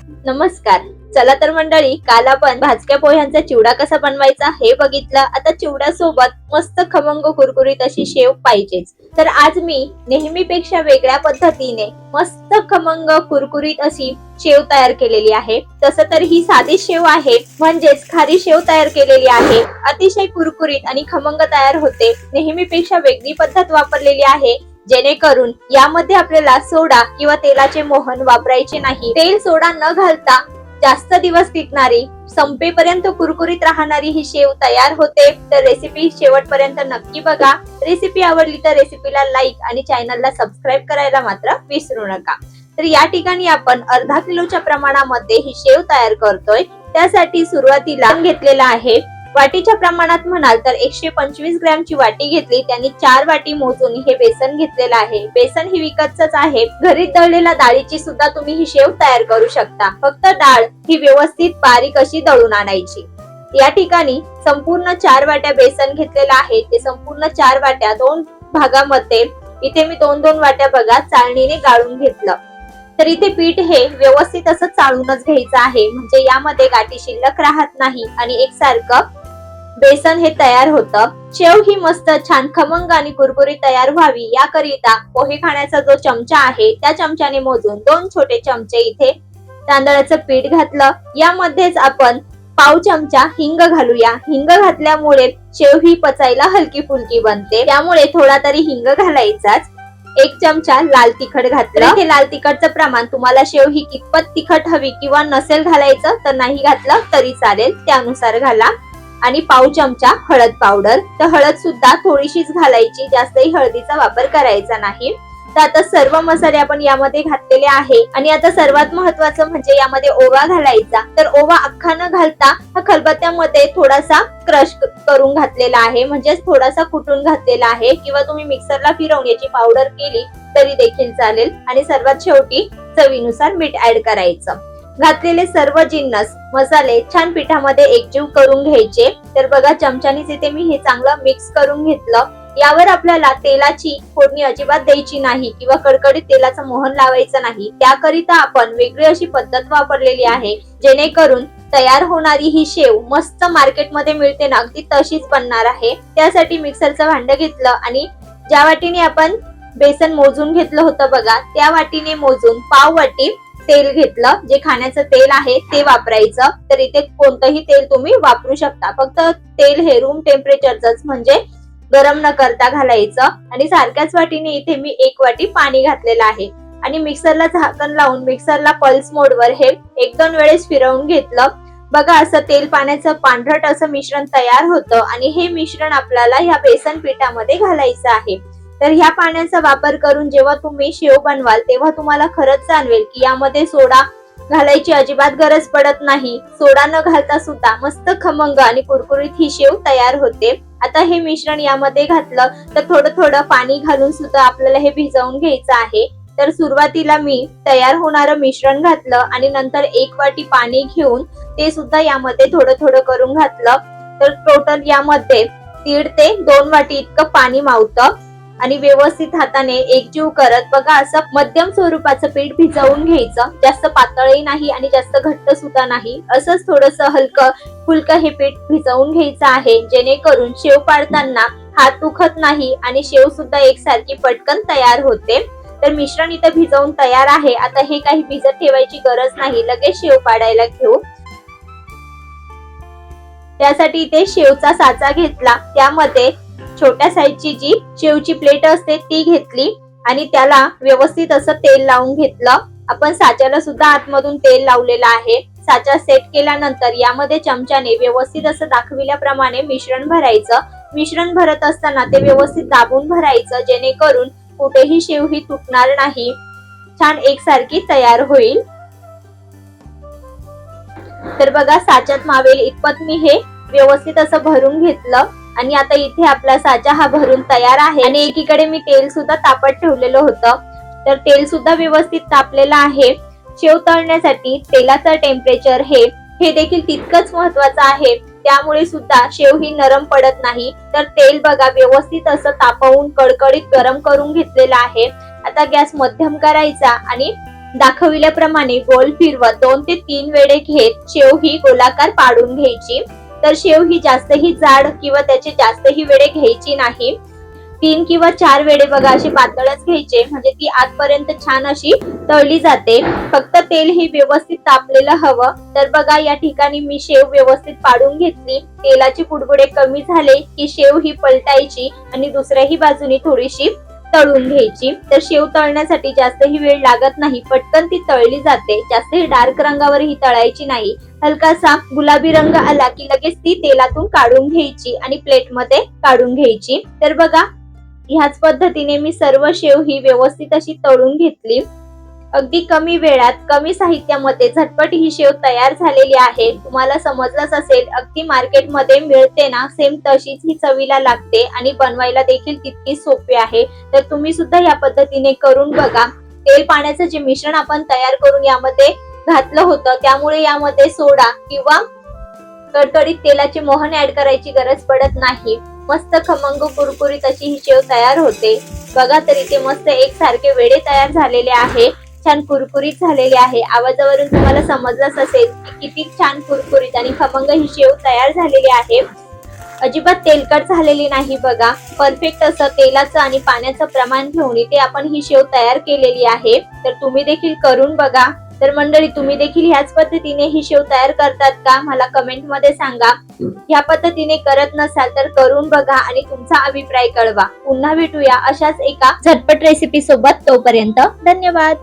नमस्कार. चला तर मंडळी, काल आपण भाजक्या पोह्यांचा चिवडा कसा बनवायचा हे बघितलं. आता चिवड्यासोबत मस्त खमंग कुरकुरीत अशी शेव पाहिजेच. तर आज मी नेहमीपेक्षा वेगळ्या पद्धतीने मस्त खमंग कुरकुरीत अशी शेव तयार केलेली आहे. तसं तर ही साधी शेव आहे, म्हणजेच खारी शेव तयार केलेली आहे. अतिशय कुरकुरीत आणि खमंग तयार होते. नेहमीपेक्षा वेगळी पद्धत वापरलेली आहे, जेणेकरून यामध्ये आपल्याला सोडा किंवा तेलाचे मोहन वापरायचे नाही. तेल सोडा न घालता जास्त दिवस टिकणारी, संपेपर्यंत कुरकुरीत राहणारी ही शेव तयार होते. तर रेसिपी शेवटपर्यंत नक्की बघा. रेसिपी आवडली तर रेसिपीला लाईक आणि चॅनलला सबस्क्राईब करायला मात्र विसरू नका. तर या ठिकाणी आपण अर्धा किलोच्या प्रमाणामध्ये ही शेव तयार करतोय. त्यासाठी सुरुवातीला घेतलेला आहे वाटीच्या प्रमाणात म्हणाल तर 125 ग्रॅमची वाटी घेतली. त्यांनी 4 वाटी मोजून हे बेसन घेतलेलं आहे. बेसन ही विकतच आहे. घरी दळलेल्या डाळीची सुद्धा तुम्ही ही शेव तयार करू शकता. फक्त डाळ ही व्यवस्थित बारीक अशी दळून आणायची. या ठिकाणी संपूर्ण 4 वाट्या बेसन घेतलेलं आहे. ते संपूर्ण 4 वाट्या 2 भागामध्ये इथे मी 2-2 वाट्या बघा चाळणीने गाळून घेतलं. तर इथे पीठ हे व्यवस्थित असं चाळूनच घ्यायचं आहे, म्हणजे यामध्ये गाठी शिल्लक राहत नाही आणि एकसारखं बेसन हे तयार होतं. शेव ही मस्त छान खमंग आणि कुरकुरीत तयार व्हावी याकरिता पोहे खाण्याचा जो चमचा आहे त्या चमच्याने मोजून 2 छोटे चमचे इथे तांदळाचं पीठ घातलं. यामध्येच आपण पाव चमचा हिंग घालूया. हिंग घातल्यामुळे शेव ही पचायला हलकी फुलकी बनते, त्यामुळे थोडा तरी हिंग घालायचाच. 1 चमचा लाल तिखट घातलं. इथे लाल तिखटचं प्रमाण तुम्हाला शेव ही कितपत तिखट हवी किंवा नसेल घालायचं तर नाही घातलं तरी चालेल, त्यानुसार घाला. आणि पाव चमचा हळद पावडर. तर हळद सुद्धा थोडीशीच घालायची, जास्तही हळदीचा वापर करायचा नाही. तर आता सर्व मसाले आपण यामध्ये घातलेले आहे. आणि आता सर्वात महत्वाचं म्हणजे यामध्ये ओवा घालायचा. तर ओवा अख्खा न घालता हा खलबत्त्यामध्ये थोडासा क्रश करून घातलेला आहे, म्हणजेच थोडासा कुटून घातलेला आहे, किंवा तुम्ही मिक्सरला फिरवून याची पावडर केली तरी देखील चालेल. आणि सर्वात शेवटी चवीनुसार मीठ ऍड करायचं. घातलेले सर्व जिन्नस मसाले छान पिठामध्ये एकजीव करून घ्यायचे. तर बघा चमच्यानीच इथे मी हे चांगलं मिक्स करून घेतलं. यावर आपल्याला तेलाची फोडणी अजिबात द्यायची नाही किंवा कडकडीत तेलाचं मोहन लावायचं नाही. त्याकरिता आपण वेगळी अशी पद्धत वापरलेली आहे, जेणेकरून तयार होणारी ही शेव मस्त मार्केटमध्ये मिळते ना अगदी तशीच बनणार आहे. त्यासाठी मिक्सरचं भांड घेतलं आणि ज्या वाटीने आपण बेसन मोजून घेतलं होतं बघा, त्या वाटीने मोजून पाव वाटी तेल घेतलं. जे खाण्याचं तेल आहे ते वापरायचं. तर इथे कोणतंही तेल तुम्ही वापरू शकता, फक्त तेल हे रूम टेम्परेचरच, म्हणजे गरम न करता घालायचं. आणि सारख्याच वाटीने इथे मी 1 वाटी पाणी घातलेलं आहे. आणि मिक्सरला झाकण लावून मिक्सरला पल्स मोडवर हे 1-2 वेळेस फिरवून घेतलं. बघा असं तेल पाण्याचं पांढरट असं मिश्रण तयार होतं. आणि हे मिश्रण आपल्याला ह्या बेसन पिठामध्ये घालायचं आहे. तर ह्या पाण्याचा वापर करून जेव्हा तुम्ही शेव बनवाल तेव्हा तुम्हाला खरंच जाणवेल की यामध्ये सोडा घालायची अजिबात गरज पडत नाही. सोडा न घालता सुद्धा मस्त खमंग आणि कुरकुरीत ही शेव तयार होते. आता हे मिश्रण यामध्ये घातलं तर थोडं थोडं पाणी घालून सुद्धा आपल्याला हे भिजवून घ्यायचं आहे. तर सुरुवातीला मी तयार होणारं मिश्रण घातलं आणि नंतर 1 वाटी पाणी घेऊन ते सुद्धा यामध्ये थोडं थोडं करून घातलं. तर टोटल यामध्ये 1.5 ते 2 वाटी इतकं पाणी मावतं. आणि व्यवस्थित हाताने एकजीव करत बघा असं मध्यम स्वरूपाचं पीठ भिजवून घ्यायचं. जास्त पातळही नाही आणि जास्त घट्ट सुद्धा नाही, असंच थोडंसं हलकं फुलकं हे पीठ भिजवून घ्यायचं आहे, जेणेकरून शेव पाडताना हात दुखत नाही आणि शेव सुद्धा एकसारखी पटकन तयार होते. तर मिश्रण इथं भिजवून तयार आहे. आता हे काही भिजत ठेवायची गरज नाही, लगेच शेव पाडायला घेऊ. त्यासाठी इथे शेवचा साचा घेतला. त्यामध्ये छोट्या साईजची जी शेवची प्लेट असते ती घेतली आणि त्याला व्यवस्थित असं तेल लावून घेतलं. आपण साच्याला सुद्धा आतमधून तेल लावलेलं आहे. साचा सेट केल्यानंतर यामध्ये चमच्याने व्यवस्थित असं दाखविल्याप्रमाणे मिश्रण भरायचं. मिश्रण भरत असताना ते व्यवस्थित दाबून भरायचं, जेणेकरून कुठेही शेव ही तुटणार नाही, छान एकसारखी तयार होईल. तर बघा साच्यात मावेल इतपत मी हे व्यवस्थित असं भरून घेतलं. आणि आता इथे आपला साचा हा भरून तयार आहे. आणि एकीकडे मी तेल सुद्धा तापत ठेवलेलं होतं. तर तेल सुद्धा व्यवस्थित तापलेलं आहे. शेव तळण्यासाठी तेलाचं टेम्परेचर हे देखील तितकंच महत्वाचं आहे. त्यामुळे सुद्धा शेव ही नरम पडत नाही. तर तेल बघा व्यवस्थित असं तापवून कडकडीत गरम करून घेतलेलं आहे. आता गॅस मध्यम करायचा आणि दाखविल्याप्रमाणे गोल फिरवत 2 ते 3 वेळे घेत शेव ही गोलाकार पाडून घ्यायची। तर शेव ही जास्तही जाड किंवा त्याचे जास्तही वेळे घ्यायची नाही। 3 किंवा 4 वेळे बघा अशी पातळच घ्यायचे, म्हणजे ती आतपर्यंत छान अशी तळली जाते। फक्त तेल ही व्यवस्थित तापलेलं हवं। तर बघा या ठिकाणी मी शेव व्यवस्थित पाडून घेतली। तेलाचे बुडबुडे कमी झाले की शेव ही पलटायची आणि दुसऱ्याही बाजूनी थोडीशी तळून घ्यायची। तर शेव तळण्यासाठी जास्तही वेळ लागत नाही, पटकन ती तळली जाते। जास्तही डार्क रंगावर ही तळायची नाही। हलकासा गुलाबी रंग आला की लगेच ती तेलातून काढून घ्यायची आणि प्लेटमध्ये काढून घ्यायची। तर बघा ह्याच पद्धतीने मी सर्व शेव ही व्यवस्थित अशी तळून घेतली। अगदी कमी वेळात कमी साहित्यामध्ये झटपट ही शेव तयार झालेली आहे। तुम्हाला समजलंच असेल, अगदी मार्केटमध्ये मिळते ना सेम तशीच ही चवीला लागते आणि बनवायला देखील तितकी सोपी आहे। तर तुम्ही सुद्धा या पद्धतीने करून बघा। तेल पाण्याचं जे मिश्रण आपण तयार करून यामध्ये घातलं होतं, त्यामुळे यामध्ये सोडा किंवा कडकडीत तेलाचे मोहन ऍड करायची गरज पडत नाही। मस्त खमंग कुरकुरीत अशी ही शेव तयार होते। बघा तर इथे मस्त एकसारखे वेळे तयार झालेले आहे, छान कुरकुरीत झालेले आहे। आवाजावरून तुम्हाला समजलंच असेल की किती छान कुरकुरीत आणि खमंग ही शेव तयार झालेली आहे। अजिबात तेलकट झालेली नाही बघा। परफेक्ट असं तेलाचं आणि पाण्याचं प्रमाण घेऊन इथे आपण ही शेव तयार केलेली आहे। तर तुम्ही देखील करून बघा। तर मंडळी, तुम्ही देखील ह्याच पद्धतीने ही शेव तयार करतात का, मला कमेंट मध्ये सांगा। ह्या पद्धतीने करत नसाल तर करून बघा आणि तुमचा अभिप्राय कळवा। पुन्हा भेटूया अशाच एका झटपट रेसिपी सोबत, तोपर्यंत धन्यवाद।